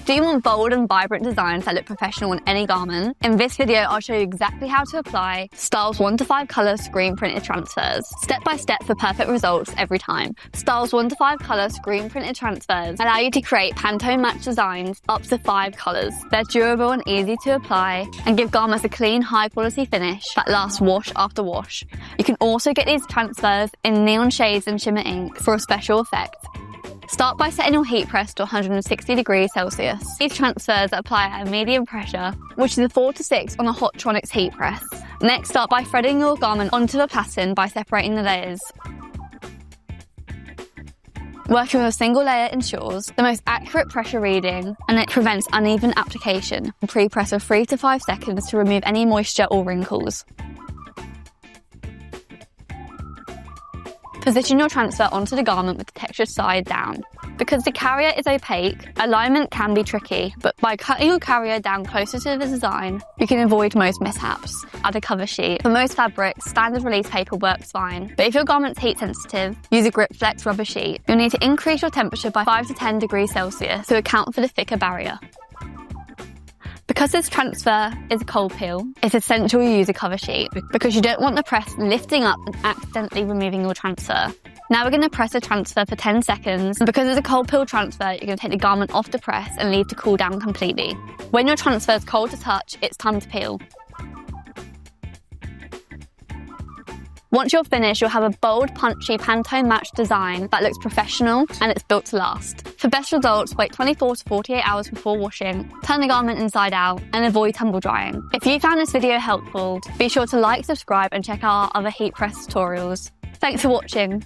Do you want bold and vibrant designs that look professional on any garment? In this video, I'll show you exactly how to apply Stahls 1:5 colour screen printed transfers, step by step for perfect results every time. Stahls 1:5 colour screen printed transfers allow you to create Pantone match designs up to 5 colours. They're durable and easy to apply and give garments a clean, high quality finish that lasts wash after wash. You can also get these transfers in neon shades and shimmer ink for a special effect. Start by setting your heat press to 160 degrees Celsius. These transfers apply at a medium pressure, which is a 4 to 6 on a Hotronix heat press. Next, start by threading your garment onto the pattern by separating the layers. Working with a single layer ensures the most accurate pressure reading, and it prevents uneven application. Pre-press for 3 to 5 seconds to remove any moisture or wrinkles. Position your transfer onto the garment with the textured side down. Because the carrier is opaque, alignment can be tricky, but by cutting your carrier down closer to the design, you can avoid most mishaps. Add a cover sheet. For most fabrics, standard release paper works fine, but if your garment's heat sensitive, use a Grip Flex rubber sheet. You'll need to increase your temperature by 5 to 10 degrees Celsius to account for the thicker barrier. Because this transfer is a cold peel, it's essential you use a cover sheet because you don't want the press lifting up and accidentally removing your transfer. Now we're going to press the transfer for 10 seconds, and because it's a cold peel transfer, you're going to take the garment off the press and leave to cool down completely. When your transfer is cold to touch, it's time to peel. Once you're finished, you'll have a bold, punchy Pantone match design that looks professional and it's built to last. For best results, wait 24 to 48 hours before washing, turn the garment inside out, and avoid tumble drying. If you found this video helpful, be sure to like, subscribe, and check out our other heat press tutorials. Thanks for watching.